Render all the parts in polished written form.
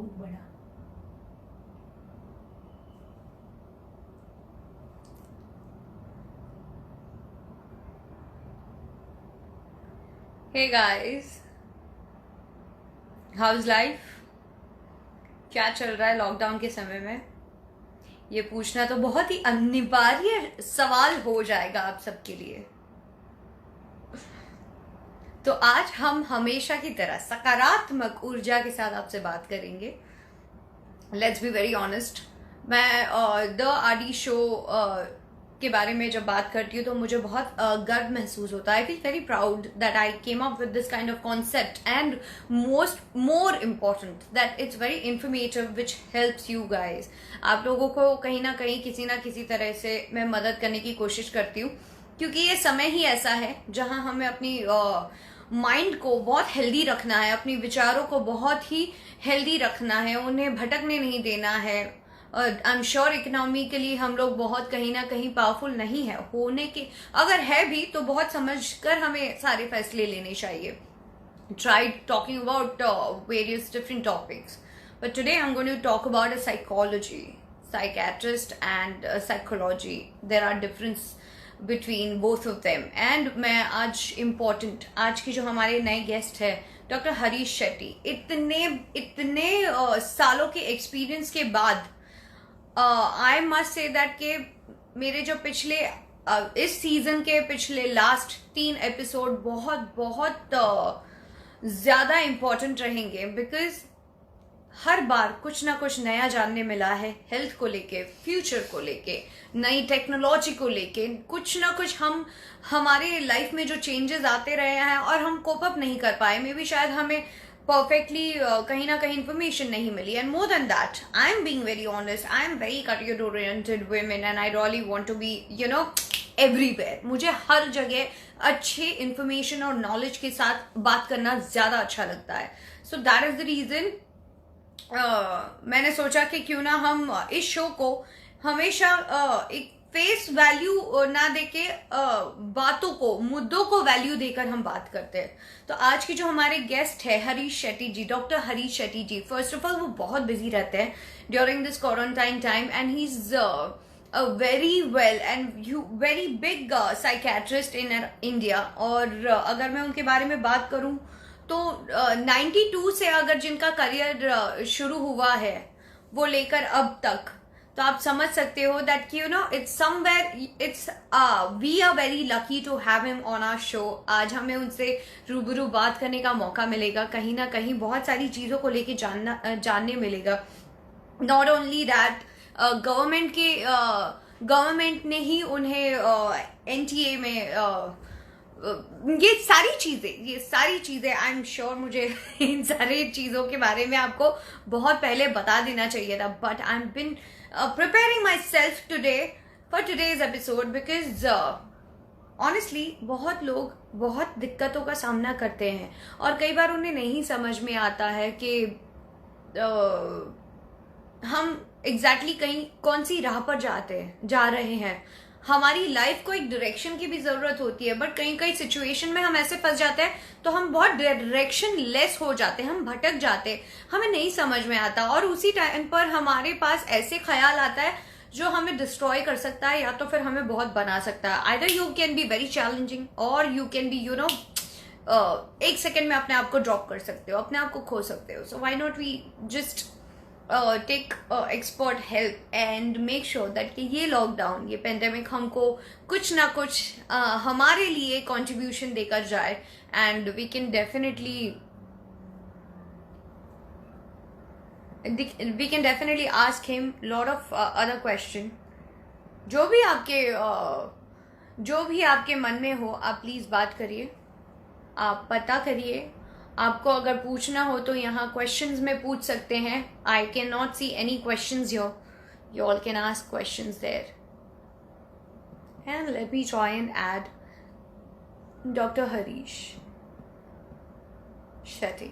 भूख बढ़ा। Hey guys, how's life? क्या चल रहा है लॉकडाउन के समय में? ये पूछना तो बहुत ही अनिवार्य सवाल हो जाएगा आप सबके लिए। तो आज हम हमेशा की तरह सकारात्मक ऊर्जा के साथ आपसे बात करेंगे। लेट्स बी वेरी ऑनेस्ट, मैं द आदि शो के बारे में जब बात करती हूँ तो मुझे बहुत गर्व महसूस होता है। I feel very proud that I came up with this kind of concept and more important that it's very informative which helps you guys. आप लोगों को कहीं ना किसी तरह से मैं मदद करने की कोशिश करती हूँ, क्योंकि ये समय ही ऐसा है जहां हमें अपनी माइंड को बहुत हेल्दी रखना है, अपने विचारों को बहुत ही हेल्दी रखना है, उन्हें भटकने नहीं देना है। आई एम श्योर इकोनॉमिकली हम लोग बहुत कहीं ना कहीं पावरफुल नहीं है, होने के अगर है भी तो बहुत समझकर हमें सारे फैसले लेने चाहिए. Tried talking about various different topics, but today I'm going to talk about a psychology, psychiatrist and psychology. There are difference between both of them. And मैं आज की जो हमारे नए गेस्ट है डॉक्टर हरीश शेट्टी, इतने इतने सालों के एक्सपीरियंस के बाद आई मस्ट से दैट के मेरे जो पिछले इस सीजन के पिछले लास्ट 3 एपिसोड बहुत बहुत ज्यादा इम्पोर्टेंट रहेंगे, बिकॉज हर बार कुछ ना कुछ नया जानने मिला है हेल्थ को लेके, फ्यूचर को लेके, नई टेक्नोलॉजी को लेके। कुछ ना कुछ हम हमारे लाइफ में जो चेंजेस आते रहे हैं और हम कोप अप नहीं कर पाए, मे बी शायद हमें परफेक्टली कहीं ना कहीं इंफॉर्मेशन नहीं मिली। And more than that, I am being very honest, I am very career oriented women and I really want to be everywhere. मुझे हर जगह अच्छे इंफॉर्मेशन और नॉलेज के साथ बात करना ज्यादा अच्छा लगता है। So that is the reason मैंने सोचा कि क्यों ना हम इस शो को हमेशा एक फेस वैल्यू ना देके बातों को, मुद्दों को वैल्यू देकर हम बात करते हैं। तो आज के जो हमारे गेस्ट है Harish Shetty ji, doctor Harish Shetty ji, first of all वो बहुत बिजी रहते हैं during this quarantine time and he is a very well and very big psychiatrist in India। और अगर मैं उनके बारे में बात करूं तो 92 से अगर जिनका करियर शुरू हुआ है वो लेकर अब तक, तो आप समझ सकते हो that it's somewhere, it's we are very lucky to have him on our show. आज हमें उनसे रूबरू बात करने का मौका मिलेगा, कहीं ना कहीं बहुत सारी चीजों को लेके जानने मिलेगा। नॉट ओनली दैट, गवर्नमेंट ने ही उन्हें एनटीए में ये सारी चीजें आई एम श्योर मुझे इन सारी चीजों के बारे में आपको बहुत पहले बता देना चाहिए था, but I am been preparing myself today for today's episode, because honestly बहुत लोग बहुत दिक्कतों का सामना करते हैं और कई बार उन्हें नहीं समझ में आता है कि हम एग्जैक्टली कहीं कौन सी राह पर जा रहे हैं। हमारी लाइफ को एक डायरेक्शन की भी जरूरत होती है, बट कई सिचुएशन में हम ऐसे फंस जाते हैं तो हम बहुत डायरेक्शन लेस हो जाते हैं, हम भटक जाते हैं, हमें नहीं समझ में आता और उसी टाइम पर हमारे पास ऐसे ख्याल आता है जो हमें डिस्ट्रॉय कर सकता है या तो फिर हमें बहुत बना सकता है। Either you can be very challenging और यू कैन बी एक सेकेंड में अपने आप को ड्रॉप कर सकते हो, अपने आप को खो सकते हो। So why not we just take expert help and make sure that कि ये लॉकडाउन, ये पेंडेमिक हमको कुछ ना कुछ हमारे लिए कंट्रीब्यूशन देकर जाए and we can definitely ask him lot of other question. जो भी आपके मन में हो आप प्लीज बात करिए, आप पता करिए। आपको अगर पूछना हो तो यहाँ क्वेश्चंस में पूछ सकते हैं। I can not see any questions here, you all can ask questions there. And let me try and add Dr. Harish Shetty.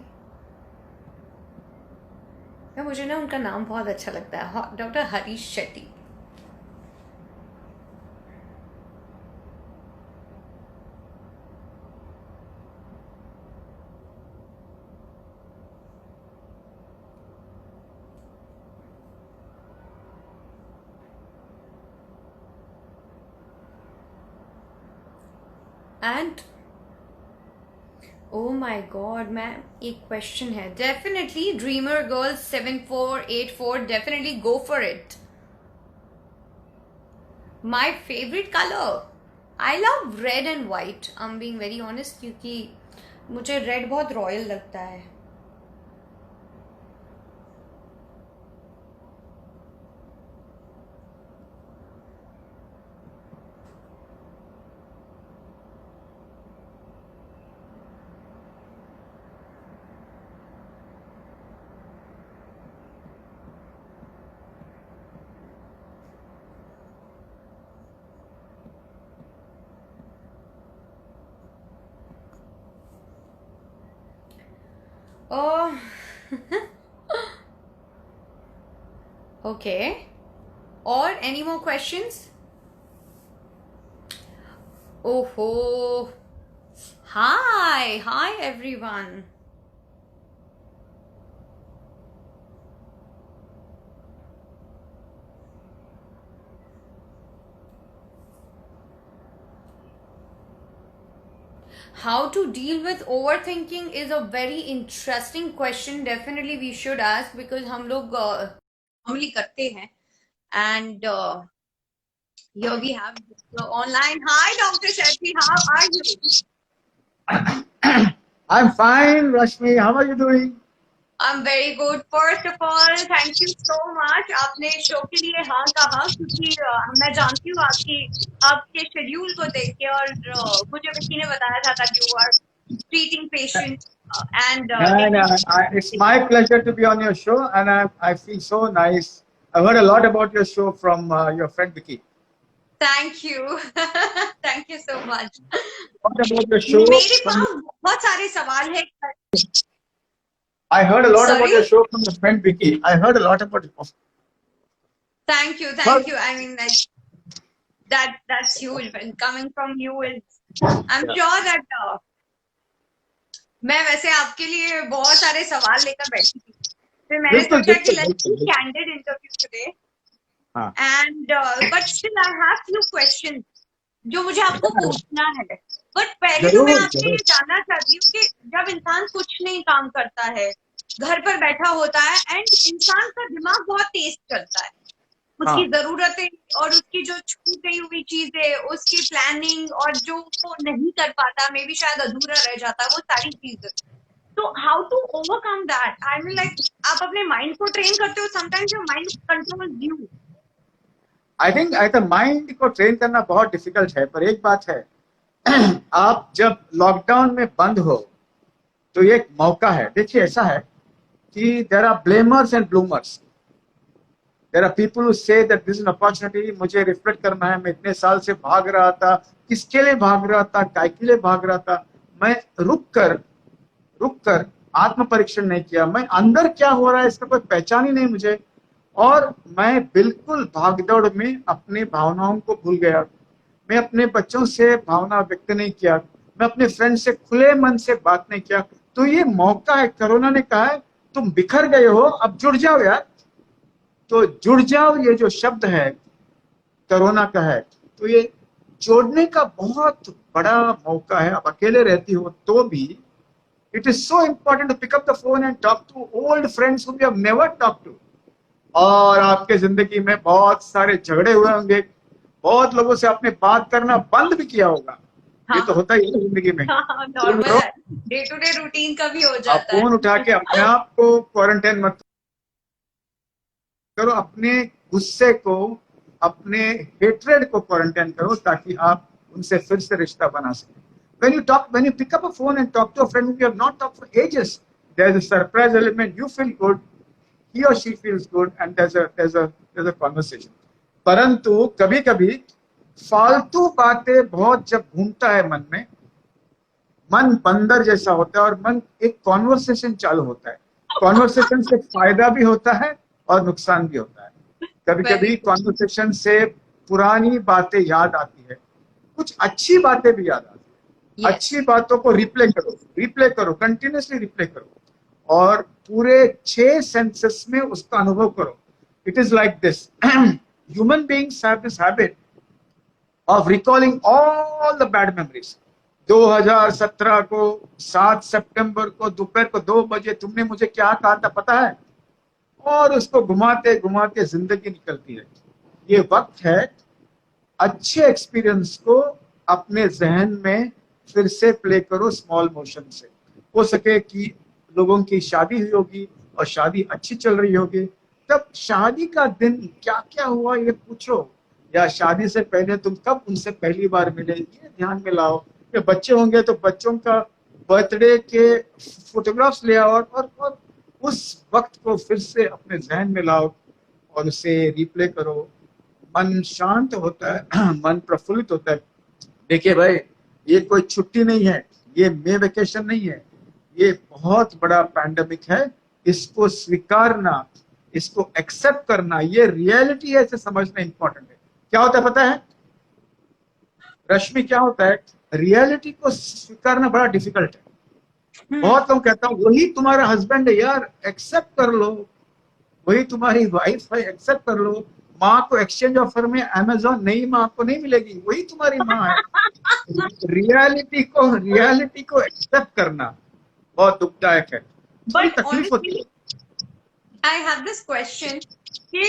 मुझे ना उनका नाम बहुत अच्छा लगता है, doctor Harish Shetty. And oh my god ma'am, एक क्वेश्चन है. Definitely dreamer girl 7484, definitely go for it. My favourite colour, I love red and white. I am being very honest, क्योंकि मुझे रेड बहुत रॉयल लगता है. Oh, okay. Or any more questions? Oh ho. Hi everyone. How to deal with overthinking is a very interesting question. Definitely we should ask, because हम लोग normally करते हैं. And here we have online. Hi Dr. Shetty, how are you? I'm fine, Rashmi. How are you doing? I'm very good. First of all, thank you so much. आपने show के लिए हाँ कहा, क्योंकि मैं जानती हूँ आपके शेड्यूल को देख के, और मुझे विक्की ने बताया था that you are treating patients and it's my pleasure to be on your show, and I feel so nice. I heard a lot about your show from your friend Vicky. Thank you. Thank you so much. What about your show? मेरे पास बहुत सारे सवाल हैं. I heard a lot Sorry? about your show from your friend Vicky. I heard a lot about it. Thank you. I mean, that's huge. And coming from you is, I'm sure that मैं वैसे आपके लिए बहुत सारे सवाल लेकर बैठी थी, फिर मैंने सोचा कि let's do candid interview today. And but still I have few questions जो मुझे आपको पूछना है. बट पहले तो मैं आपसे ये जानना चाहती हूँ कि जब इंसान कुछ नहीं काम करता है, घर पर बैठा होता है, एंड इंसान का दिमाग बहुत तेज चलता है, उसकी जरूरतें और उसकी जो छूट गई हुई चीजें, उसकी प्लानिंग, और जो वो नहीं कर पाता, मे बी शायद अधूरा रह जाता, वो सारी चीजें. तो how to overcome that? I mean like, आप अपने माइंड को ट्रेन करते हो, sometimes your mind controls you. I think mind को ट्रेन करना बहुत डिफिकल्ट है, पर एक बात है, आप जब लॉकडाउन में बंद हो तो ये एक मौका है. देखिए, ऐसा है कि there are blamers and bloomers. There are people who say that this is an opportunity, मुझे रिफ्लेक्ट करना है. मैं इतने साल से भाग रहा था, किसके लिए भाग रहा था, काय के लिए भाग रहा था. मैं रुक कर आत्म परीक्षण नहीं किया. मैं अंदर क्या हो रहा है इसका कोई पहचान ही नहीं मुझे, और मैं बिल्कुल भागदौड़ में अपनी भावनाओं को भूल गया. मैं अपने बच्चों से भावना व्यक्त नहीं किया, मैं अपने फ्रेंड से खुले मन से बात नहीं किया. तो ये मौका है. कोरोना ने कहा है तुम बिखर गए हो, अब जुड़ जाओ यार. तो जुड़ जाओ, ये जो शब्द है कोरोना का है, तो ये जोड़ने का बहुत बड़ा मौका है. अब अकेले रहती हो तो भी it is so important to pick up the phone and talk to old friends whom you have never talked to. और आपके जिंदगी में बहुत सारे झगड़े हुए होंगे, बहुत लोगों से आपने बात करना बंद भी किया होगा. ये तो होता ही है जिंदगी में. डे टू डे रूटीन का भी हो जाता है. फोन उठा के अपने आप को क्वारंटाइन मत करो, अपने गुस्से को, अपने हेट्रेड को क्वारंटाइन करो, ताकि आप उनसे फिर से रिश्ता बना सकें. When you pick up a phone and talk to a friend who you have not talked for ages, there's a surprise element. You feel good, he or she feels good, and there's a conversation. परंतु कभी कभी फालतू बातें बहुत जब घूमता है मन में, मन बंदर जैसा होता है और मन एक कॉन्वर्सेशन चालू होता है. कॉन्वर्सेशन से फायदा भी होता है और नुकसान भी होता है. कभी कभी कॉन्वर्सेशन से पुरानी बातें याद आती है, कुछ अच्छी बातें भी याद आती है. अच्छी बातों को रिप्ले करो, कंटिन्यूसली रिप्ले करो, और पूरे 6 सेंसेस में उसका अनुभव करो. It is like this. Human beings have this habit of recalling all the bad memories. 2017 को 7 सितंबर को दोपहर को 2 बजे तुमने मुझे क्या कहा था पता है? और उसको घुमाते घुमाते जिंदगी निकलती है। ये वक्त है अच्छे एक्सपीरियंस को अपने जहन में फिर से प्ले करो स्मॉल मोशन से। हो सके कि लोगों की शादी हुई होगी और शादी अच्छी चल रही होगी, तब शादी का दिन क्या क्या हुआ ये पूछो, या शादी से पहले तुम कब उनसे पहली बार मिले ये ध्यान में लाओ। या बच्चे होंगे तो बच्चों का बर्थडे के फोटोग्राफ्स ले आओ और उस वक्त को फिर से अपने जहन में लाओ और उसे रिप्ले करो। मन शांत होता है, मन प्रफुल्लित होता है। देखिए भाई, ये कोई छुट्टी नहीं है, ये मे वेकेशन नहीं है, ये बहुत बड़ा पैंडेमिक है। इसको स्वीकारना, इसको एक्सेप्ट करना, ये रियलिटी है, इसे समझना इंपॉर्टेंट है। क्या होता है पता है रश्मि, क्या होता है? रियलिटी को स्वीकारना बड़ा डिफिकल्ट है। बहुत लोग कहता हूँ वही तुम्हारा हस्बैंड है यार, एक्सेप्ट कर लो। वही तुम्हारी वाइफ है, एक्सेप्ट कर लो। माँ को एक्सचेंज ऑफर में अमेजोन नई माँ को नहीं मिलेगी, वही तुम्हारी माँ है। रियलिटी को एक्सेप्ट करना बहुत दुखदायक है, थोड़ी बट तकलीफ होती है। आई हैव दिस क्वेश्चन कि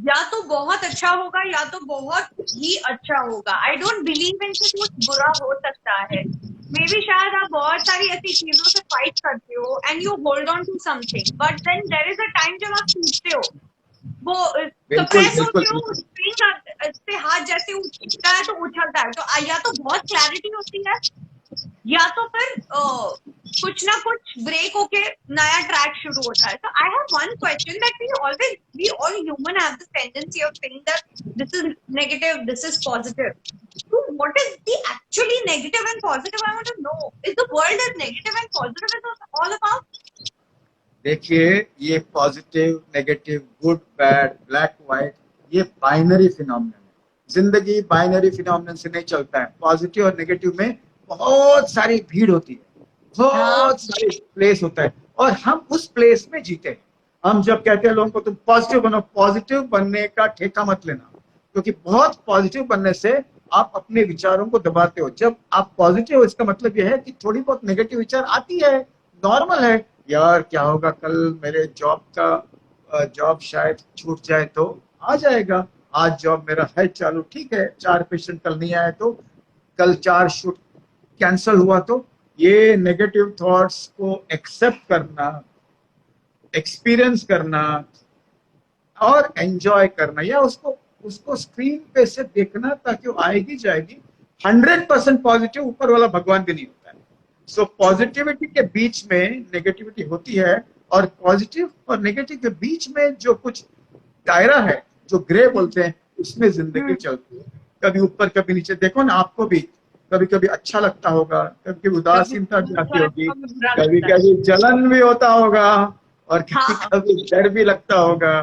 या तो बहुत अच्छा होगा या तो बहुत ही अच्छा होगा। आई डोंट बिलीव इन कि कुछ बुरा हो सकता है। मे बी शायद आप बहुत सारी ऐसी चीजों से फाइट करते हो and you hold on to something, but then there is a time जब आप टूटते हो, वो बिल्कुल सप्रेस बिल्कुल होते हो, स्प्रिंग से हाथ जैसे उठता है तो उछलता है। तो या तो बहुत क्लैरिटी होती है या तो फिर कुछ ना कुछ ब्रेक होके नया ट्रैक शुरू होता है। So I have one question that we all human have this tendency of saying that this is negative, this is positive. So what is the actually negative and positive? I want to know. Is the world as negative and positive is all about? देखिए, ये positive negative good bad black white ये binary phenomenon है। जिंदगी binary phenomenon से नहीं चलता है। Positive और नेगेटिव में बहुत सारी भीड़ होती है, बहुत सारे प्लेस होता है, और हम उस प्लेस में जीते हैं। हम जब कहते हैं लोगों को तुम पॉजिटिव बनो, पॉजिटिव बनने का ठेका मत लेना, क्योंकि बहुत पॉजिटिव बनने से आप अपने विचारों को दबाते हो। जब आप पॉजिटिव हो इसका मतलब यह है कि थोड़ी बहुत नेगेटिव विचार आती है, नॉर्मल है। यार क्या होगा कल, मेरे जॉब शायद छूट जाए तो आ जाएगा, आज जॉब मेरा है चालू, ठीक है 4 पेशेंट कल नहीं आए तो, कल 4 शूट कैंसल हुआ तो। ये नेगेटिव थॉट्स को एक्सेप्ट करना, एक्सपीरियंस करना और एंजॉय करना, या उसको उसको स्क्रीन पे से देखना ताकि वो आएगी जाएगी। 100% पॉजिटिव ऊपर वाला भगवान भी नहीं होता है। सो पॉजिटिविटी के बीच में नेगेटिविटी होती है, और पॉजिटिव और नेगेटिव के बीच में जो कुछ दायरा है, जो ग्रे बोलते हैं, उसमें जिंदगी चलती है। कभी ऊपर कभी नीचे। देखो ना, आपको भी कभी कभी अच्छा लगता होगा, कभी कभी उदासीनता भी आती होगी, कभी कभी जलन भी होता होगा, और कभी कभी डर भी लगता होगा,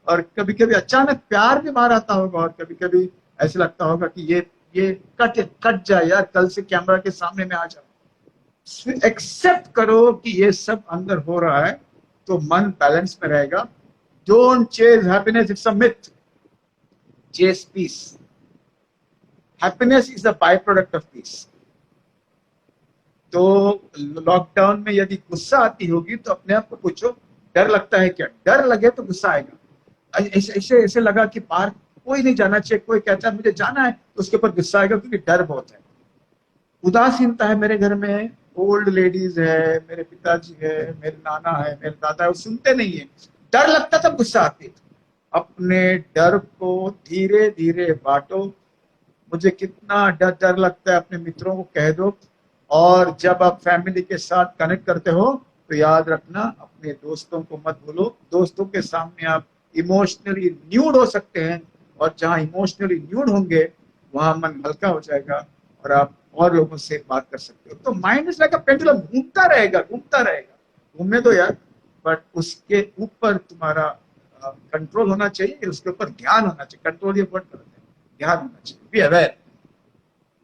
और कभी कभी अचानक प्यार भी बाहर आता होगा, और कभी कभी ऐसे लगता होगा कि ये कट जाए यार, कल से कैमरा के सामने में आ जाओ। एक्सेप्ट करो कि ये सब अंदर हो रहा है, तो मन बैलेंस में रहेगा। Don't chase happiness, it's a myth, chase peace. Happiness is a by product of peace. तो लॉकडाउन में यदि गुस्सा आती होगी तो अपने आप को पूछो, डर लगता है क्या? डर लगे तो गुस्सा आएगा। ऐसे लगा कि बाहर कोई नहीं जाना चाहिए, कोई कहता है मुझे जाना है, तो उसके ऊपर गुस्सा आएगा, क्योंकि डर बहुत है। उदासीनता है, मेरे घर में ओल्ड लेडीज है, मेरे पिताजी है, मेरे नाना है, मेरे दादा है, वो सुनते नहीं है, डर लगता तब गुस्सा आती है। अपने डर को धीरे धीरे बांटो। मुझे कितना डर लगता है अपने मित्रों को कह दो। और जब आप फैमिली के साथ कनेक्ट करते हो तो याद रखना, अपने दोस्तों को मत भूलो। दोस्तों के सामने आप इमोशनली न्यूड हो सकते हैं, और जहां इमोशनली न्यूड होंगे वहां मन हल्का हो जाएगा और आप और लोगों से बात कर सकते हो। तो mind is like a pendulum, घूमता रहेगा घूमता रहेगा। घूमने दो यार, बट उसके ऊपर तुम्हारा कंट्रोल होना चाहिए, उसके ऊपर ध्यान होना चाहिए। कंट्रोल ये वर्ड करते हैं, ध्यान होना चाहिए, be aware.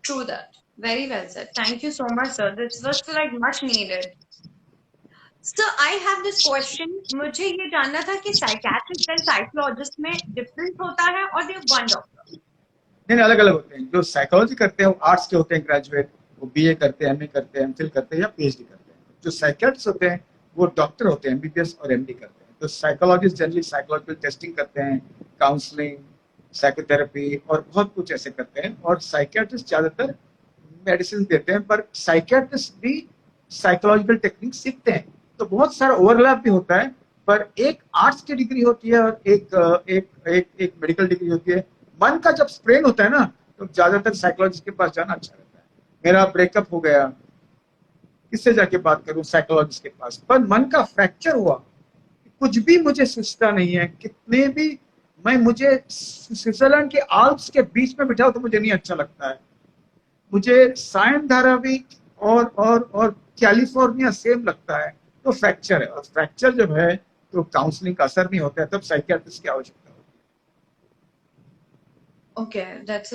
True that. Very well said. Thank you so much, sir. This was like much needed. So I have this question. मुझे ये जानना था कि साइकियाट्रिस्ट एंड साइकोलॉजिस्ट में डिफरेंस होता है और दे वन डॉक्टर? नहीं, अलग अलग होते हैं। जो साइकोलॉजी करते हैं वो आर्ट्स के होते हैं, ग्रेजुएट, वो बीए करते हैं, एमए करते हैं, एमफिल करते हैं या पीएचडी करते हैं। जो साइकियाट्रिस्ट होते हैं वो डॉक्टर होते हैं, एमबीबीएस और एमडी करते हैं। तो साइकोलॉजिस्ट जनरली साइकोलॉजिकल टेस्टिंग करते हैं, काउंसलिंग, साइकोथेरेपी और बहुत कुछ ऐसे करते हैं। और साइकियाट्रिस्ट ज्यादातर मेडिसिन देते हैं, पर साइकियाट्रिस्ट भी साइकोलॉजिकल टेक्निक सीखते हैं। तो बहुत सारा ओवरलैप भी होता है, पर एक आर्ट्स की डिग्री होती है और एक मेडिकल डिग्री होती है। मन का जब स्ट्रेन होता है ना, तो ज्यादातर साइकोलॉजिस्ट के पास जाना अच्छा रहता है। मेरा ब्रेकअप हो गया, किससे जाके बात करूं, साइकोलॉजिस्ट के पास। पर मन का फ्रैक्चर हुआ, कुछ भी मुझे सोचता नहीं है, कितने भी मुझे स्विट्जरलैंड के आल्प्स के बीच में बिठाओ तो मुझे नहीं अच्छा लगता है। मुझे सायन धारावी और कैलिफोर्निया सेम लगता है। तो फ्रैक्चर है, और फ्रैक्चर जब है तो काउंसलिंग का असर नहीं होता है, तब साइकियाट्रिस्ट की आवश्यकता होती Okay, that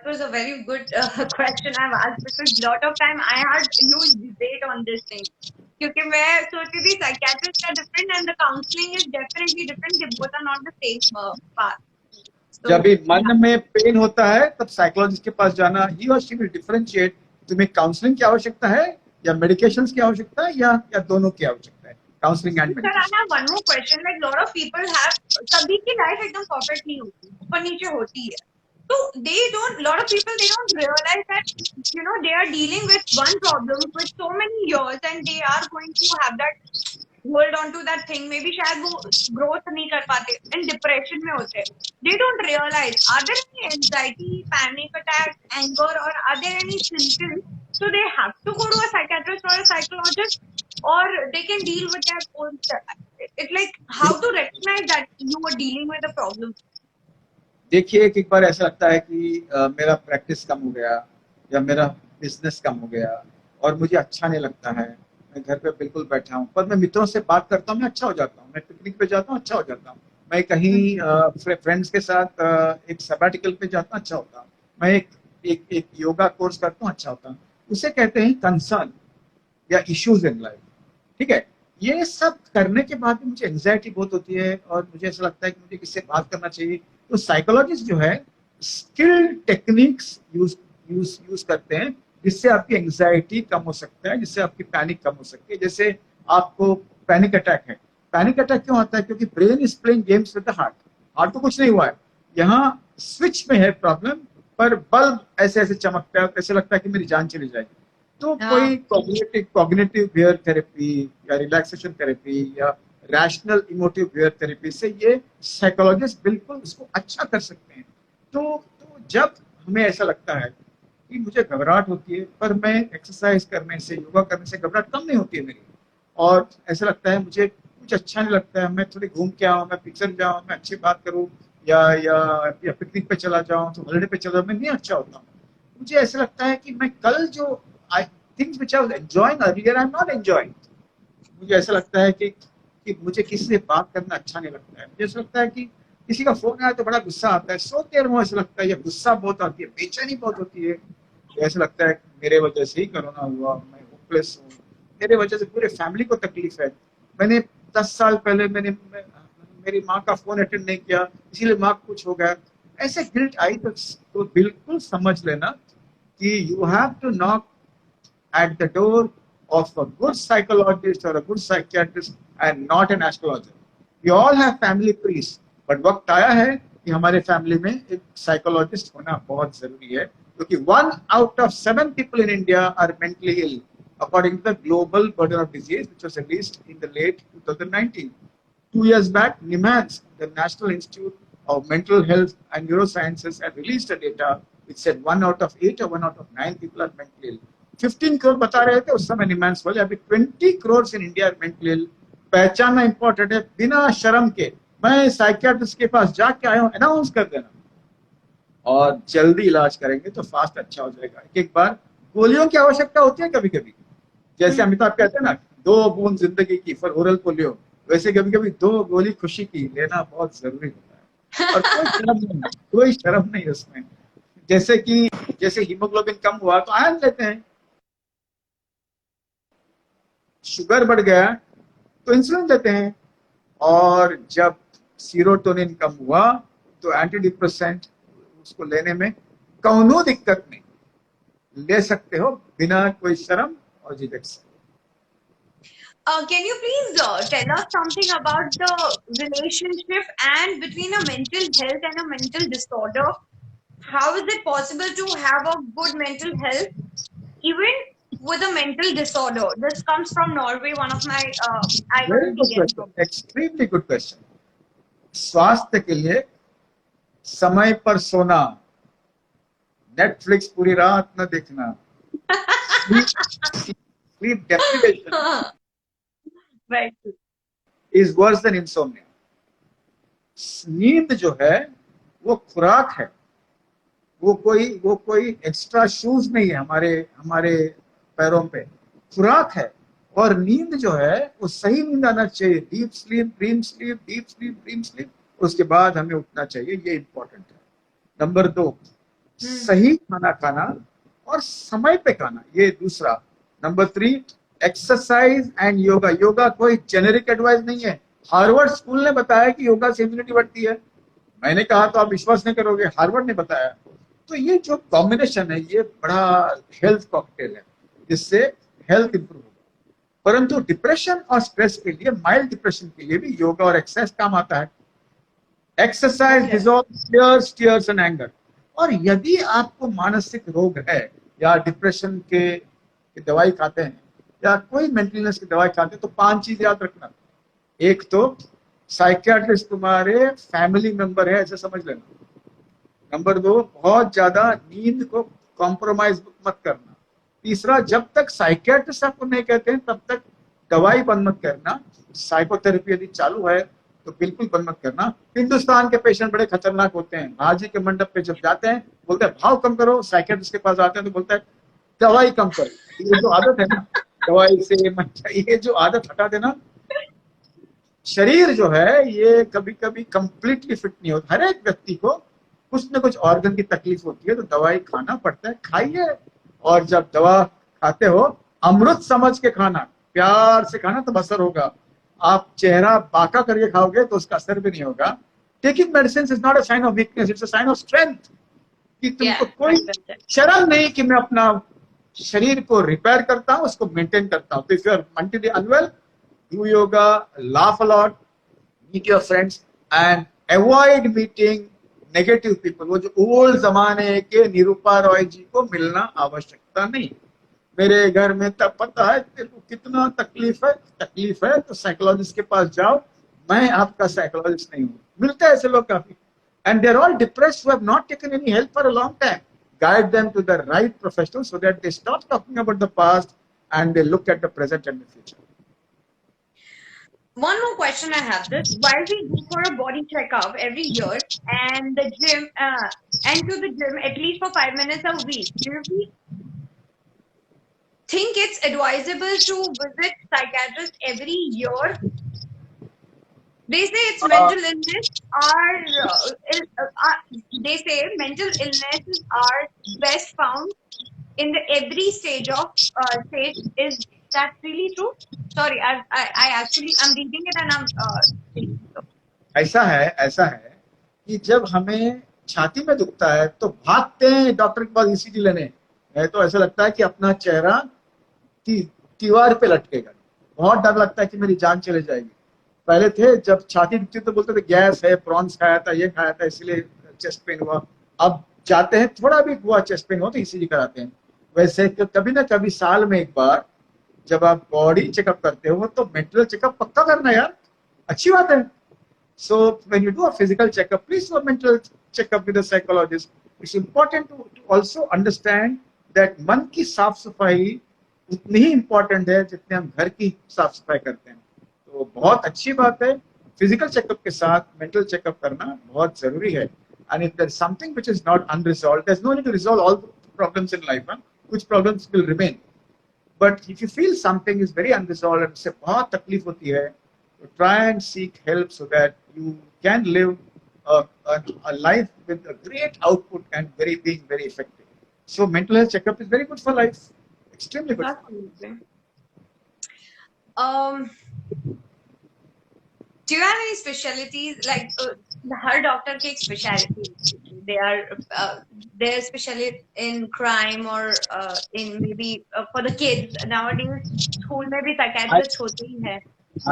was a very good question I've asked, because lot of time I had huge debate on this thing. क्योंकि मैं सोच रही थी psychiatrist are different and the counseling is definitely different. They both are not the same path. है। जब भी मन में पेन होता है तब साइकोलॉजिस्ट के पास जाना, ही और शी विल डिफरेंशिएट तुम्हें काउंसलिंग की आवश्यकता है या मेडिकेशंस की आवश्यकता है या दोनों की आवश्यकता है, counselling and Sir, I medication. have one more question. Like lot of people have, सभी की life एकदम perfect नहीं होती, ऊपर नीचे होती है. So lot of people, they don't realize that, they are dealing with one problem with so many years and they are going to have that, hold on to that thing. Maybe शायद वो growth नहीं कर पाते and depression में होते हैं. They don't realize, are there any anxiety, panic attack, anger, or are there any symptoms? So they have to go to a psychiatrist or a psychologist, or they can deal with their own stuff. It's like how to recognize that you are dealing with a problem. देखिए, एक बार ऐसा लगता है कि मेरा practice कम हो गया या मेरा बिजनेस कम हो गया और मुझे अच्छा नहीं लगता है, मैं घर पे बिल्कुल बैठा हूँ, पर मैं मित्रों से बात करता हूँ, मैं अच्छा हो जाता हूँ, मैं पिकनिक पे जाता हूँ, अच्छा हो जाता हूँ, मैं कहीं फ्रेंड्स के साथ एक सबैटिकल पे जाता हूँ, अच्छा होता हूँ, मैं एक योगा कोर्स करता हूँ, अच्छा होता हूँ। उसे कहते हैं कंसर्न या इश्यूज इन लाइफ। ठीक है, ये सब करने के बाद भी मुझे एंजाइटी बहुत होती है और मुझे ऐसा लगता है कि मुझे किससे बात करना चाहिए। तो साइकोलॉजिस्ट जो है स्किल्ड टेक्निक्स यूज करते हैं, जिससे आपकी एंजाइटी कम हो सकता है, जिससे आपकी पैनिक कम हो सकती है। जैसे आपको पैनिक अटैक है, पैनिक अटैक क्यों आता है? क्योंकि brain is playing games with the heart. Heart को कुछ नहीं हुआ है, यहाँ स्विच में है प्रॉब्लम, पर बल्ब ऐसे ऐसे चमकता है, ऐसे लगता है कि मेरी जान चली जाएगी। तो कोई कॉग्निटिव बिहेवियर थेरेपी या रिलैक्सेशन थेरेपी या रैशनल इमोटिव बिहेवियर थेरेपी से ये साइकोलॉजिस्ट बिल्कुल उसको अच्छा कर सकते हैं। तो जब हमें ऐसा लगता है कि मुझे घबराहट होती है, पर मैं एक्सरसाइज करने से, योगा करने से घबराहट कम नहीं होती है मेरी, और ऐसा लगता है मुझे कुछ अच्छा नहीं लगता है, मैं थोड़ी घूम के आऊँ, मैं पिक्चर जाऊँ, मैं अच्छी बात करूँ या पिकनिक पे चला जाऊँ, तो हॉलिडे पे चला जाऊँ, मैं नहीं अच्छा होता हूँ। मुझे ऐसा लगता है कि मैं कल जो I things which I was enjoying earlier I am not enjoying. मुझे ऐसा लगता है कि मुझे किसी से बात करना अच्छा नहीं लगता है। मुझे ऐसा लगता है कि किसी का फोन आया तो बड़ा गुस्सा आता है, सो देर में ऐसा लगता है, ये गुस्सा बहुत आती है, बेचैनी बहुत होती है। ऐसा लगता है मेरे वजह से ही कोरोना हुआ, मैं होपलेस हूँ, मेरे वजह से पूरे फैमिली को तकलीफ है। मैंने 10 साल पहले मेरी माँ का फोन अटेंड नहीं किया, इसीलिए माँ को कुछ हो गया। ऐसे गिल्ट आई तो बिल्कुल समझ लेना कि you have to knock at the door of a good psychologist or a good psychiatrist and not an astrologer. We all have family priests, but वक्त आया है कि हमारे फैमिली में एक साइकोलॉजिस्ट होना बहुत जरूरी है, क्योंकि 1 out of 7 people in India are mentally ill according to the global burden of disease which was released in the late 2019. 2 years back, NIMHANS, the National Institute of Mental Health and Neurosciences, had released a data which said 1 out of 8 or 1 out of 9 people are mentally ill. 15 crore बता रहे थे उस समय निमांस वाले, अभी 20 crore in India mentally ill. पहचानना important है, बिना शर्म के मैं साइकियाट्रिस्ट के पास जाके आया हूँ अनाउंस कर देना, और जल्दी इलाज करेंगे तो फास्ट अच्छा हो जाएगा। एक बार गोलियों की आवश्यकता होती है कभी कभी, जैसे अमिताभ कहते हैं ना 2 बूंद जिंदगी की फॉर ओरल पोलियो, वैसे कभी कभी 2 गोली खुशी की लेना बहुत जरूरी होता है, और कोई शर्म नहीं उसमें। जैसे हीमोग्लोबिन कम हुआ तो आयरन लेते हैं, शुगर बढ़ गया तो इंसुलिन देते हैं, और जब सीरोटोनिन कम हुआ तो एंटी डिप्रेसेंट उसको लेने में कौनो दिक्कत नहीं। ले सकते हो बिना कोई शर्म और झिझक से। Can you please tell us something about the relationship and between a mental health and a mental disorder? How is it possible to have a good mental health even with a mental disorder? This comes from Norway, one of my I very watch good TN question, program. Extremely good question. स्वास्थ्य के लिए समय पर सोना, Netflix पूरी रात न देखना, sleep deprivation Right. Is worse than insomnia. नींद जो है वो खुराक है, वो कोई एक्स्ट्रा शूज नहीं है हमारे हमारे पैरों पे, खुराक है। और नींद जो है वो सही नींद आना चाहिए, deep sleep, dream sleep, deep sleep, dream sleep, उसके बाद हमें उठना चाहिए, ये इंपॉर्टेंट है। नंबर 2, सही खाना खाना और समय पे खाना, ये दूसरा। Number 3, exercise and yoga. Yoga कोई जेनेरिक एडवाइस नहीं है, हार्वर्ड स्कूल ने बताया कि योगा से इम्यूनिटी बढ़ती है। मैंने कहा तो आप विश्वास नहीं करोगे, हार्वर्ड ने बताया। तो ये जो कॉम्बिनेशन है ये बड़ा हेल्थ कॉकटेल है जिससे हेल्थ इंप्रूव होगा। परंतु डिप्रेशन और स्ट्रेस के लिए, माइल्ड डिप्रेशन के लिए भी योगा और एक्सरसाइज काम आता है। Exercise dissolve tears, tears and anger. और यदि आपको मानसिक रोग है या डिप्रेशन के दवाई खाते हैं या कोई मेंटल इलनेस की दवाई खाते हैं तो 5 चीज याद रखना। एक तो साइकियाट्रिस्ट तुम्हारे फैमिली मेंबर है ऐसे समझ लेना। नंबर 2, बहुत ज्यादा नींद को कॉम्प्रोमाइज मत करना। तीसरा, जब तक साइकियाट्रिस्ट आपको नहीं कहते हैं तब तक दवाई बंद मत करना। साइकोथेरेपी यदि चालू है तो बिल्कुल बंद मत करना। हिंदुस्तान के पेशेंट बड़े खतरनाक होते हैं, हाजी के मंडप पे जब जाते हैं बोलते हैं भाव कम करो, साइकियाट्रिस्ट के पास आते हैं तो बोलता है दवाई कम करो। ये जो आदत है ना, दवाई से ये जो आदत हटा देना। शरीर जो है ये कभी कभी कंप्लीटली फिट नहीं होता, हर एक व्यक्ति को कुछ न कुछ ऑर्गन की तकलीफ होती है तो दवाई खाना पड़ता है, खाइए। और जब दवा खाते हो अमृत समझ के खाना, प्यार से खाना तो असर होगा। आप चेहरा बांका करके खाओगे तो उसका असर भी नहीं होगा। Taking medicine is not a sign of weakness, it's a sign of strength. कि तुमको कोई शर्म नहीं कि मैं अपना शरीर को रिपेयर करता हूँ, उसको मेंटेन करता हूँ। तो if you are mentally unwell, do yoga, laugh a lot, meet your friends and avoid meeting negative people। वो जो ओल्ड जमाने के निरूपा रॉय जी को मिलना आवश्यकता नहीं। मेरे घर में तब पता है तेरे को कितना तकलीफ है तो साइकोलॉजिस्ट के पास जाओ, मैं आपका साइकोलॉजिस्ट नहीं हूँ। मिलते हैं ऐसे लोग काफी, and they're all depressed who have not taken any help for a long time। Guide them to the right professional so that they stop talking about the past and they look at the present and the future। One more question I have this. While we go for a body checkup every year and the gym, and to the gym at least for 5 minutes a week, do you think it's advisable to visit psychiatrist every year? They say it's mental illness they say mental illnesses are best found in the every stage of stage. Is that really true? Sorry, I actually I'm reading it and I'm ऐसा है कि जब हमें छाती में दुखता है तो भागते हैं डॉक्टर के पास ईसीजी लेने। है तो ऐसा लगता है कि अपना चेहरा दीवार पे लटकेगा, बहुत डर लगता है कि मेरी जान चले जाएगी। पहले थे जब छाती दुखती तो बोलते थे गैस है, प्रॉन्स खाया था, ये खाया था इसलिए चेस्ट पेन हुआ। अब जाते हैं थोड़ा भी हुआ चेस्ट पेन हो तो ईसीजी कराते हैं। वैसे तो कभी ना कभी साल में एक बार जब आप बॉडी चेकअप करते हो तो मेंटल चेकअप पक्का करना यार, अच्छी बात है। So when you do a physical checkup, please do a mental checkup with a psychologist। It's important to also understand that मन की साफ सफाई उतनी ही इम्पोर्टेंट है जितने हम घर की साफ सफाई करते हैं। तो बहुत अच्छी बात है, फिजिकल चेकअप के साथ मेंटल चेकअप करना बहुत जरूरी है। And if there's something which is not unresolved, there's no need to resolve all problems in life। कुछ problems will remain, but if you feel something is very unresolved and उससे बहुत तकलीफ होती है, try and seek help so that you can live a life with a great output and being very effective। So mental health checkup is very good for life, extremely good. Absolutely. Um, Do you have any specialties like her doctor की एक specialty they are they're specialist in crime or in maybe for the kids nowadays school में भी I, psychiatrist होते ही हैं so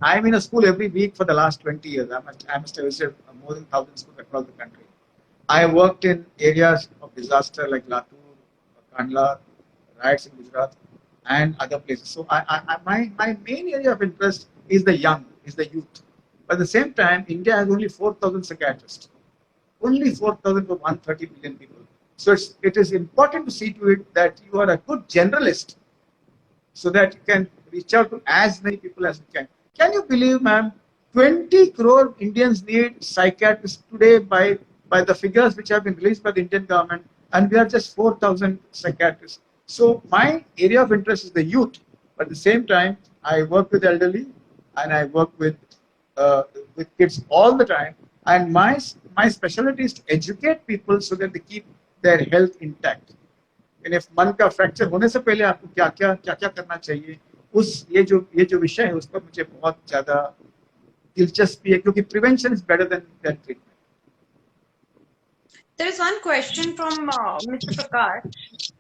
I'm in a school every week for the last 20 years. I must have visited more than 1,000 schools across the country. I worked in areas of disaster like Latur, Kandla, riots in Gujarat, and other places. So my main area of interest is the young, is the youth. But at the same time, India has only 4,000 psychiatrists. Only 4,000 to 130 million people. So it is important to see to it that you are a good generalist so that you can reach out to as many people as you can. Can you believe, ma'am, 20 crore Indians need psychiatrists today by the figures which have been released by the Indian government, and we are just 4,000 psychiatrists. So my area of interest is the youth, but at the same time, I work with elderly and I work with kids all the time. And my specialty is to educate people so that they keep their health intact. यानी मन का fracture होने से पहले आपको क्या क्या क्या क्या करना चाहिए उस ये जो विषय है उस पर मुझे बहुत ज्यादा दिलचस्पी है क्योंकि prevention is better than treatment. There is one question from Mr. Prakash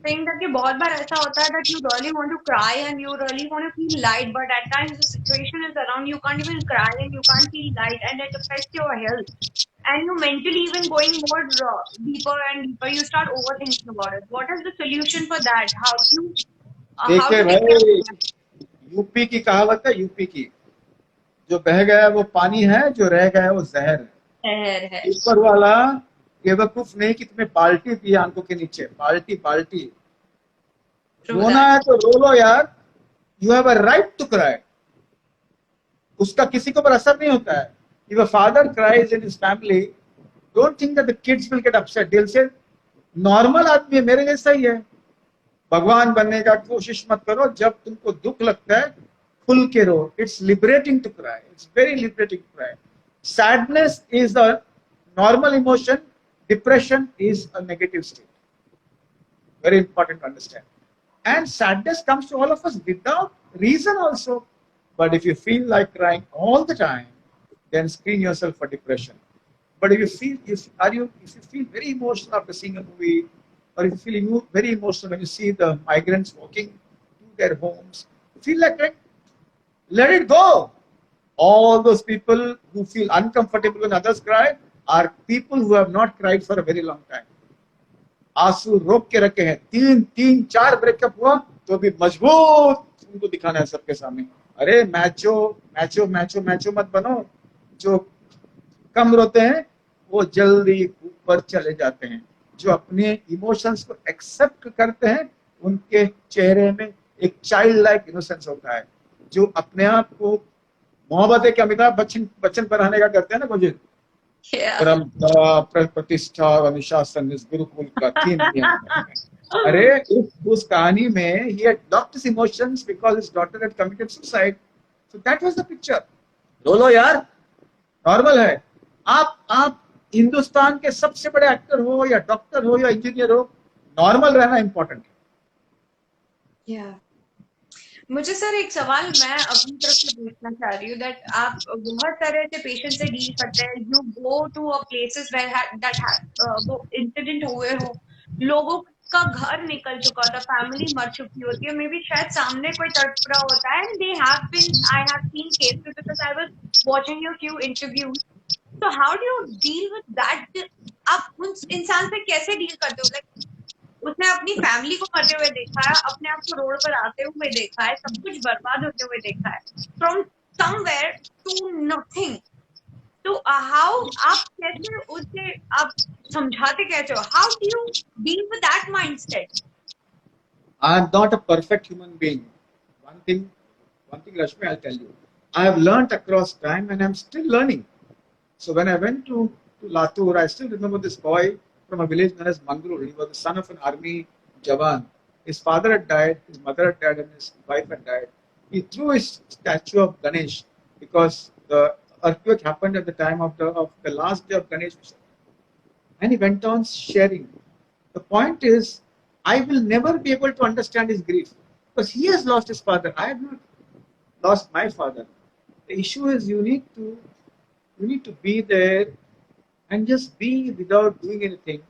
saying that कि बहुत बार ऐसा होता है that you really want to cry and you really want to feel light, but at times the situation is around you can't even cry and you can't feel light and it affects your health. And you mentally even going more deeper and deeper, you start overthinking about it. What is the solution for that? How do you how देखिए to take care भाई, of that? UP की कहावत है, UP की, जो बह गया वो पानी है, जो रह गया वो जहर है. ऊपर वाला बेवकूफ नहीं कि तुम्हें बाल्टी दी आंखों के नीचे, बाल्टी बाल्टी. रोना है तो रो लो यार, you have a right to cry. उसका किसी के ऊपर असर नहीं होता है. If a father cries in his family, don't think that the kids will get upset. They'll say, normal आदमी है, मेरे जैसा ही है. भगवान बनने का कोशिश मत करो. जब तुमको दुख लगता है खुल के रो. It's liberating to cry. It's very liberating to cry. Sadness is a normal emotion. Depression is a negative state. Very important to understand. And sadness comes to all of us without reason also. But if you feel like crying all the time, then screen yourself for depression. But if you feel very emotional after seeing a movie, or if you feel very emotional when you see the migrants walking to their homes, feel like crying, let it go. All those people who feel uncomfortable when others cry are people who have not cried for a very long time. आंसू रोक के रखे हैं. 3-4 breakup हुआ तो भी मजबूत उनको दिखाना है सबके सामने. अरे मैचो मैचो मैचो मैचो मत बनो. जो कम रोते हैं वो जल्दी ऊपर चले जाते हैं. जो अपने इमोशंस को एक्सेप्ट करते हैं उनके चेहरे में एक चाइल्ड लाइक इनोसेंस होता है. जो अपने आप को मोहब्बत के अमिताभ बच्चन बनाने का करते हैं ना मुझे, परंपरा प्रतिष्ठा अनुशासन इस गुरुकुल का थीम दिया. अरे उस कहानी में he had locked his emotions because his daughter had committed suicide. So that was the picture. रो लो यार, नॉर्मल है. आप हिंदुस्तान के सबसे बड़े एक्टर हो या डॉक्टर हो या इंजीनियर हो, नॉर्मल रहना इंपॉर्टेंट है. मुझे सर एक सवाल मैं अपनी तरफ से पूछना चाह रही हूँ दैट आप बहुत तरह से पेशेंट से डील करते हैं. You go to a places that वो इंसिडेंट हुए हो, लोगों का घर निकल चुका होता, फैमिली मर चुकी होती है, मे बी शायद सामने कोई तड़प रहा होता है. And they have been I have seen cases because I was watching your few interviews. तो how do you deal with that? आप उस इंसान से कैसे डील करते हो? लाइक उसने अपनी फैमिली को मरते हुए देखा है, अपने आप को रोड पर आते हुए देखा है, सब कुछ बर्बाद होते हुए देखा है, फ्रॉम समवेयर टू नथिंग. तो हाउ आप कैसे उसे आप समझाते कैसे हो? How do you deal with that mindset? I am not a perfect human being. One thing, Rashmi, I'll tell you. I have learnt across time and I'm still learning. So when I went to Latur, I still remember this boy from a village known as Mangrul. He was the son of an army jawan. His father had died, his mother had died, and his wife had died. He threw his statue of Ganesh because the earthquake happened at the time of the last day of Ganesh. And he went on sharing. The point is, I will never be able to understand his grief because he has lost his father. I have not lost my father. The issue is you need to be there and just be without doing anything.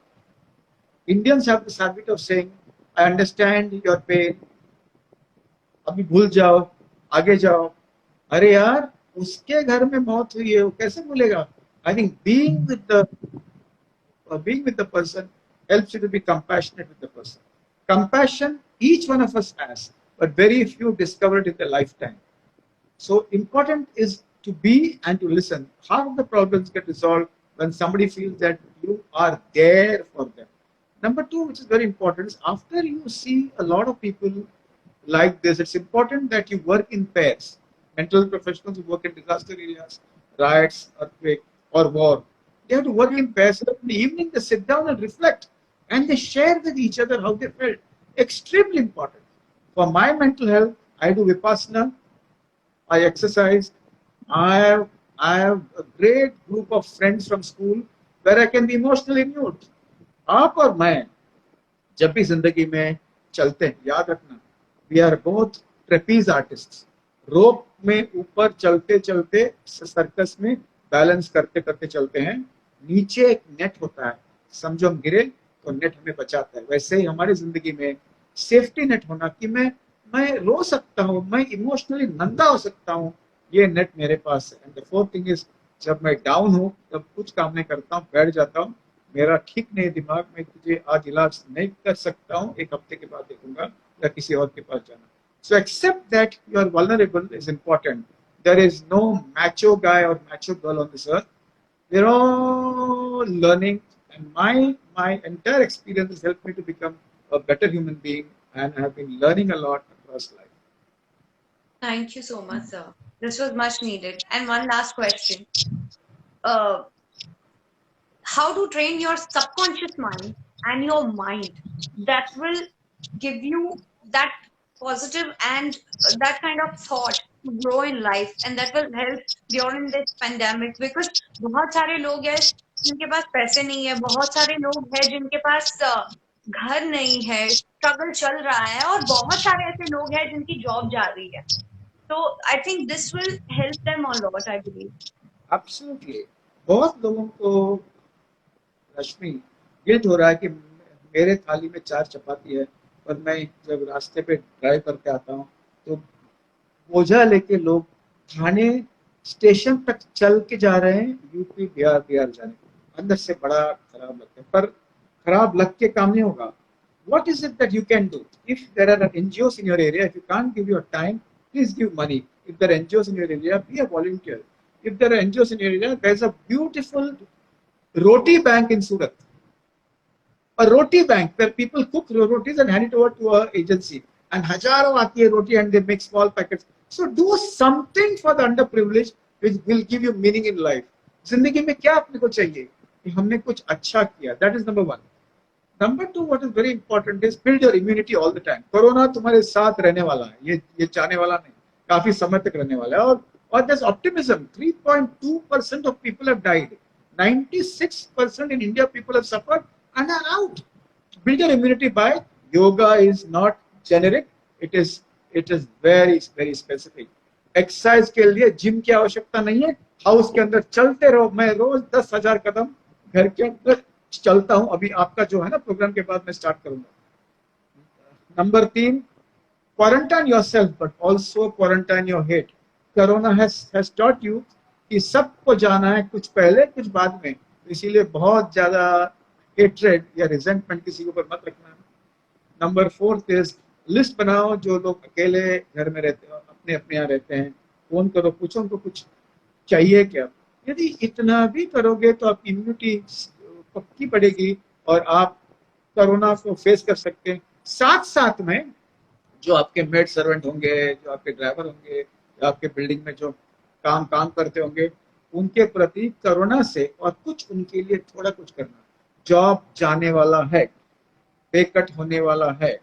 Indians have this habit of saying, I understand your pain, अभी भूल जाओ, आगे जाओ. अरे यार, उसके घर में मौत हुई है, वो कैसे भूलेगा? I think being with the person helps you to be compassionate with the person. Compassion, each one of us has, but very few discover it in their lifetime. So important is to be and to listen. Half of the problems get resolved when somebody feels that you are there for them. Number two, which is very important, is after you see a lot of people like this, it's important that you work in pairs. Mental health professionals who work in disaster areas, riots, earthquake, or war, they have to work in pairs. So that in the evening they sit down and reflect and they share with each other how they felt. Extremely important. For my mental health, I do Vipassana, I exercise. I have a great group of friends from school where I can be emotionally mute. आप और मैं जब भी जिंदगी में चलते हैं, याद रखना, we are both trapeze artists. रोप में ऊपर चलते चलते सर्कस में बैलेंस करते करते चलते हैं, नीचे एक नेट होता है, समझो हम गिरे तो नेट हमें बचाता है. वैसे ही हमारी जिंदगी में सेफ्टी नेट होना कि मैं रो सकता हूँ, मैं इमोशनली नंगा हो सकता हूँ, ये नेट मेरे पास है. And the fourth thing is, जब मैं डाउन हूँ तब कुछ काम नहीं करता हूँ, बैठ जाता हूँ, मेरा ठीक नहीं दिमाग में, तुझे आज इलाज नहीं कर सकता हूँ, एक हफ्ते के बाद देखूंगा या किसी और के पास जाना. So accept that you are vulnerable is important. There is no macho guy or macho girl on this earth. We're all learning, and my entire experience has helped me to become a better human being, and I have been learning a lot across life. Thank you so much, sir. This was much needed. And one last question. Uh, how to train your subconscious mind and your mind that will give you that positive and that kind of thought to grow in life, and that will help during this pandemic, because बहुत सारे लोग हैं जिनके पास पैसे नहीं है, बहुत सारे लोग हैं जिनके पास घर नहीं है, स्ट्रगल चल रहा है, और बहुत सारे ऐसे लोग हैं जिनकी जॉब जा रही है. So I think this will help them a lot, I believe. Absolutely. बहुत लोगों को, रश्मि, गिल्ट हो रहा है कि मेरे थाली में 4 चपाती है और मैं जब रास्ते पे ड्राइव करके आता हूँ तो बोझा लेके लोग थाने स्टेशन तक चल के जा रहे हैं, यूपी बिहार जाने. अंदर से बड़ा खराब लगता है, पर खराब लग के काम नहीं होगा. What is it that you can do? If there are NGOs in your area, if you can't give your time, please give money. If there are NGOs in your area, be a volunteer. If there are NGOs in your area, there's a beautiful roti bank in Surat. A roti bank where people cook rotis and hand it over to an agency. And हजारों आती है roti and they make small packets. So do something for the underprivileged which will give you meaning in life. जिंदगी में क्या अपने को चाहिए कि हमने कुछ अच्छा किया. That is number one. Number two, what is very important is build your immunity all the time. Corona तुम्हारे साथ रहने वाला है, ये जाने वाला नहीं, काफी समय तक रहने वाला है. और there's optimism. 3.2% of people have died. 96% in India people have suffered and are out. Build your immunity by yoga is not generic. It is very very specific. Exercise के लिए जिम की आवश्यकता नहीं है. हाउस के अंदर चलते रहो. मैं रोज 10,000 कदम घर के अंदर चलता हूं. अभी आपका जो है ना प्रोग्राम के बाद मैं स्टार्ट करूंगा. Number 3, quarantine yourself but also quarantine your hate. Corona has taught you कि सबको जाना है, कुछ पहले कुछ बाद में, इसीलिए बहुत ज्यादा हेट्रेड या रिजेंटमेंट किसी के ऊपर मत रखना. नंबर 4 इज लिस्ट बनाओ. जो लोग अकेले घर में रहते हैं, अपने अपने यहाँ रहते हैं, फोन करो, पूछो उनको कुछ चाहिए क्या. यदि इतना भी करोगे तो आपकी इम्यूनिटी पक्की पड़ेगी और आप कोरोना को फेस कर सकते हैं. साथ साथ में जो आपके मेड सर्वेंट होंगे, जो आपके ड्राइवर होंगे, जो आपके बिल्डिंग में जो काम करते होंगे, उनके प्रति कोरोना से और कुछ उनके लिए थोड़ा कुछ करना. जॉब जाने वाला है, पे कट होने वाला है,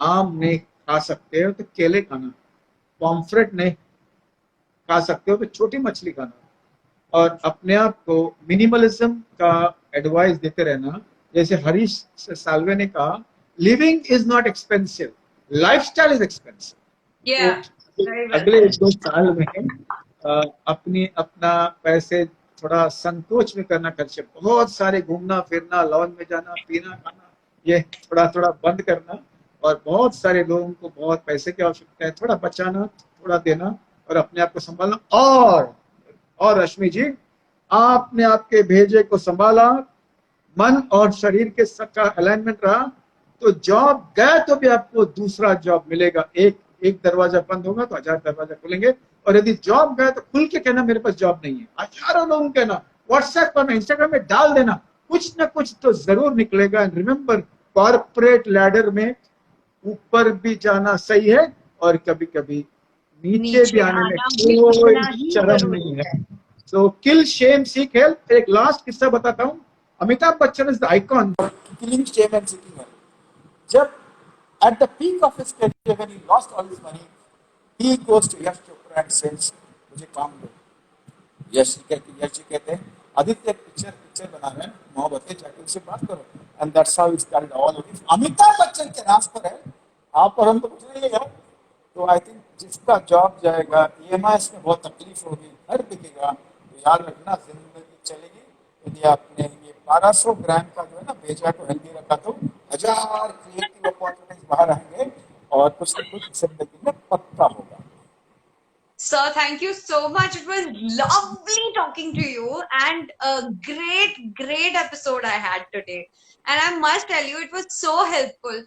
आम नहीं खा सकते हो तो केले खाना, पॉम्फ्रेट नहीं खा सकते हो तो छोटी मछली खाना. और अपने आप को मिनिमलिज्म का एडवाइस देते रहना. जैसे हरीश साल्वे ने कहा, living is not expensive, lifestyle is expensive. Yeah. तो अगले 1-2 साल में अपनी अपना पैसे थोड़ा संकोच में करना खर्चे, बहुत सारे घूमना फिरना, लॉन में जाना, पीना खाना, ये थोड़ा थोड़ा बंद करना। और बहुत सारे लोगों को बहुत पैसे की आवश्यकता है, थोड़ा बचाना, थोड़ा देना और अपने आप को संभालना। और रश्मि जी, आपने आपके भेजे को संभाला, मन और शरीर के सबका अलाइनमेंट रहा, तो जॉब गए तो भी आपको दूसरा जॉब मिलेगा। एक एक दरवाजा बंद होगा तो 1000 दरवाजा खुलेंगे। और यदि जॉब गए तो खुल के कहना मेरे पास जॉब नहीं है, हजारों लोगों कहना, व्हाट्सएप करना, इंस्टाग्राम में डाल देना, कुछ ना कुछ तो जरूर निकलेगा। एंड रिमेंबर, कॉर्पोरेट लैडर में ऊपर भी जाना सही है और कभी कभी नीचे भी नीचे आने में आना भी उतना कोई ही शर्म जरूरी नहीं है। है। सो किल शेम सीक हेल्प। एक लास्ट किस्सा बताता हूँ। Amitabh Bachchan is the icon killing shame and seeking help. जब at the peak of his career, when he lost all his money, he goes to Yash Chopra and says, मुझे काम दो। यश जी कहते हैं, आदित्य पिक्चर बना रहे हैं, मोहब्बत है, जाके उससे बात करो। And that's how it started all over. Amitabh Bachchan के नाम पर है, आप और हम तो कुछ नहीं है। तो आई थिंक जिसका जॉब जाएगा, ईएमआईस में बहुत तकलीफ होगी, घर बिकेगा, तो याद रखना जिंदगी चलेगी। यदि आपने ये 1200 ग्राम का जो है ना भेजा को हेल्दी रखा, तो 1000 क्रिएटिव अपॉर्चुनिटीज बाहर आएंगे और कुछ न कुछ जिंदगी में पक्का होगा। Sir, thank you so much. It was lovely talking to you and a great episode I had today. And I must tell you, it was so helpful.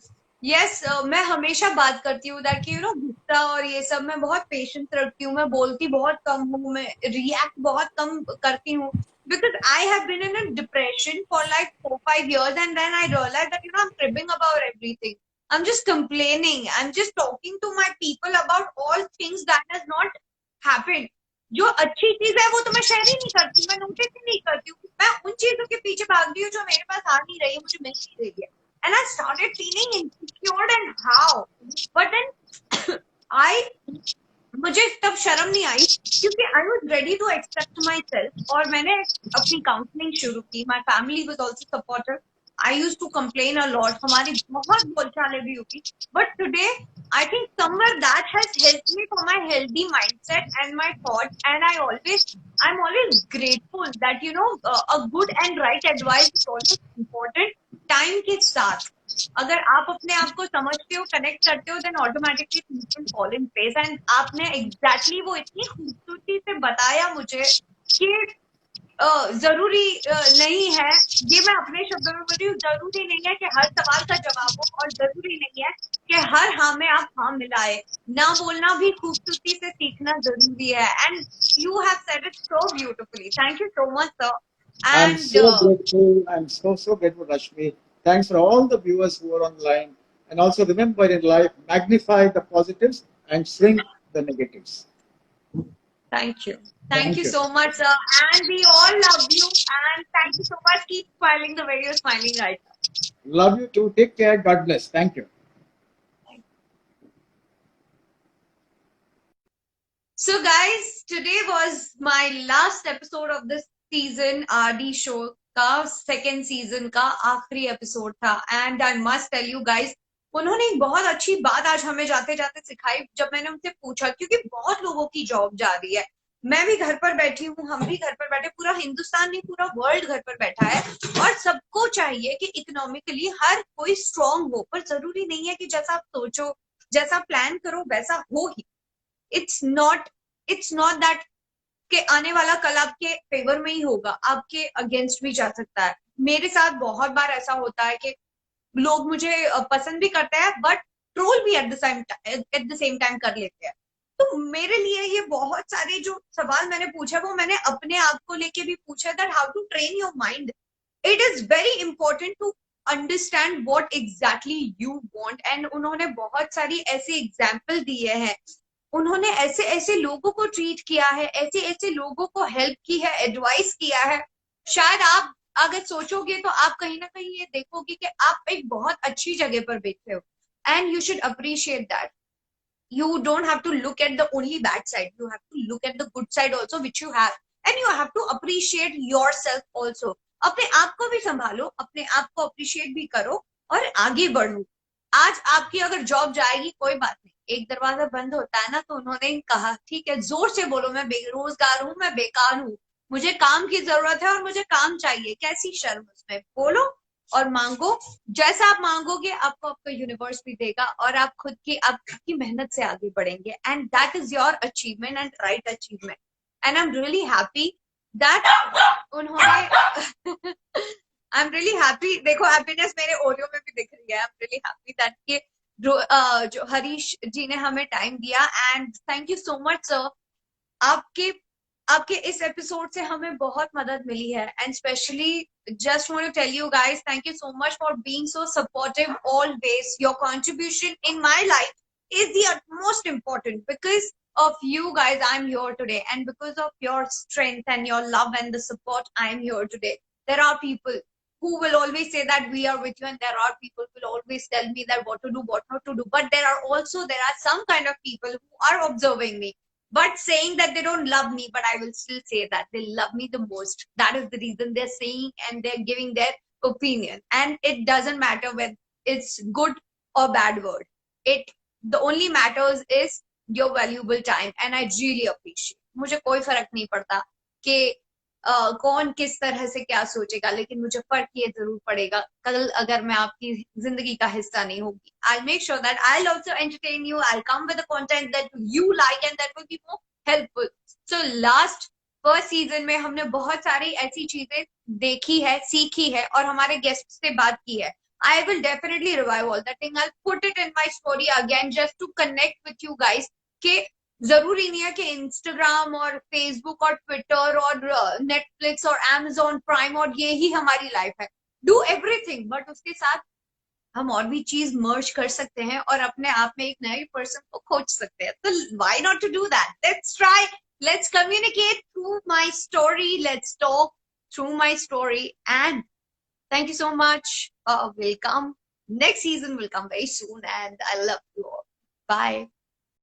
Yes, मैं हमेशा बात करती हूँ that गुस्सा और ये सब मैं बहुत पेशेंस रखती हूँ, मैं बोलती बहुत कम हूँ, मैं रिएक्ट बहुत कम करती हूँ, because I have been in a depression for like 4-5 years, and then I realized that I'm cribbing about everything. I'm just complaining. I'm just talking to my people about all things that has not happened. जो अच्छी चीज है वो तो मैं share ही नहीं करती, मैं नोटिस ही नहीं करती हूँ, मैं उन चीजों के पीछे भाग रही हूँ जो मेरे पास आ नहीं रही है, मुझे मिल नहीं रही है। And I started feeling insecure and how, but then मुझे तब शर्म नहीं आई क्योंकि I was ready to accept myself, और मैंने अपनी काउंसलिंग शुरू की। My family was also supportive. I use to complain a lot, हमारी बहुत बोलचालें भी हुई, but today I think somewhere that has helped me for my healthy mindset and my thoughts, and I'm always grateful that a good and right advice is also important time के साथ। अगर आप अपने आप को समझते हो, कनेक्ट करते हो, then automatically things will fall in place. And आपने एग्जैक्टली वो इतनी खूबसूरती से बताया मुझे कि जरूरी नहीं है, ये मैं अपने शब्दों में बोल रही हूँ, जरूरी नहीं है कि हर सवाल का जवाब हो, और जरूरी नहीं है कि हर हाँ में आप हाँ मिलाए। ना बोलना भी खूबसूरती से सीखना जरूरी है। And you have said it so beautifully. Thank you so much sir. I'm and so grateful. I'm so grateful, Rashmi. Thanks for all the viewers who are online. And also remember, in life, magnify the positives and shrink the negatives. thank you. Thank Thank you you. so much, sir. And we all love you. And thank you so much. Keep smiling the way you're smiling right now. Love you too. Take care. God bless. Thank you. So, guys, today was my last episode of this season, RD show का second season का आखिरी episode था। And I must tell you guys, उन्होंने एक बहुत अच्छी बात आज हमें जाते जाते सिखाई। जब मैंने उनसे पूछा, क्योंकि बहुत लोगों की जॉब जा रही है, मैं भी घर पर बैठी हूँ, हम भी घर पर बैठे, पूरा हिंदुस्तान नहीं पूरा वर्ल्ड घर पर बैठा है, और सबको चाहिए कि इकोनॉमिकली हर कोई स्ट्रांग हो, पर जरूरी नहीं है कि जैसा आप सोचो, जैसा प्लान करो वैसा हो ही। इट्स नॉट दैट कि आने वाला कल आपके फेवर में ही होगा, आपके अगेंस्ट भी जा सकता है। मेरे साथ बहुत बार ऐसा होता है कि लोग मुझे पसंद भी करते हैं, बट ट्रोल भी एट द सेम टाइम कर लेते हैं। तो मेरे लिए ये बहुत सारे जो सवाल मैंने पूछा, वो मैंने अपने आप को लेके भी पूछा, that how to train your mind. It is very important to understand what exactly you want. And उन्होंने बहुत सारी ऐसे एग्जाम्पल दिए हैं, उन्होंने ऐसे ऐसे लोगों को ट्रीट किया है, ऐसे ऐसे लोगों को हेल्प की है, एडवाइस किया है। शायद आप अगर सोचोगे तो आप कहीं ना कहीं ये देखोगे कि आप एक बहुत अच्छी जगह पर बैठे हो, and you should appreciate that. You don't have to look at the only bad side, you have to look at the good side also which you have, and you have to appreciate yourself also। अपने आप को भी संभालो, अपने आप को appreciate भी करो और आगे बढ़ो। आज आपकी अगर जॉब जाएगी कोई बात नहीं, एक दरवाजा बंद होता है ना, तो उन्होंने कहा ठीक है जोर से बोलो, मैं बेरोजगार हूँ, मैं बेकार हूँ, मुझे काम की जरूरत है और मुझे काम चाहिए। कैसी शर्म उसमें, बोलो और मांगो। जैसा आप मांगोगे आपको आपका यूनिवर्स भी देगा, और आप खुद की आपकी मेहनत से आगे बढ़ेंगे, and that is your achievement and right achievement. And I am really happy that उन्होंने आई एम रियली हैप्पी, देखो हैप्पीनेस मेरे ओरियो में भी दिख रही है। I am really happy that के जो हरीश जी ने हमें टाइम दिया, and thank you so much sir. आपके आपके इस एपिसोड से हमें बहुत मदद मिली है, and specially just want to tell you guys, thank you so much for being so supportive always. Your contribution in my life is the utmost important. Because of you guys I'm here today, and because of your strength and your love and the support I'm here today. There are people who will always say that we are with you, and there are people who will always tell me that what to do, what not to do. But there are some kind of people who are observing me, but saying that they don't love me. But I will still say that they love me the most. That is the reason they're saying and they're giving their opinion, and it doesn't matter whether it's good or bad word. It the only matters is your valuable time, and I really appreciate. मुझे कोई फर्क नहीं पड़ता कि कौन किस तरह से क्या सोचेगा, लेकिन मुझे फर्क ये जरूर पड़ेगा कल अगर मैं आपकी जिंदगी का हिस्सा नहीं होगी. I'll make sure that I'll also entertain you. I'll come with the content that you like and that will be more helpful. So last first season में हमने बहुत सारी ऐसी चीजें देखी है, सीखी है, और हमारे गेस्ट से बात की है. I will definitely revive all that thing. I'll put it in my story again just to connect with you guys. कि जरूरी नहीं है कि इंस्टाग्राम और फेसबुक और ट्विटर और नेटफ्लिक्स और अमेजोन प्राइम और ये ही हमारी लाइफ है. डू एवरीथिंग, बट उसके साथ हम और भी चीज मर्ज कर सकते हैं और अपने आप में एक नए पर्सन को खोज सकते हैं. तो why not to do that? Let's try. Let's communicate through my story. Let's talk through my story. And thank you so much. We'll come. Next season will come very soon. And I love you all. Bye.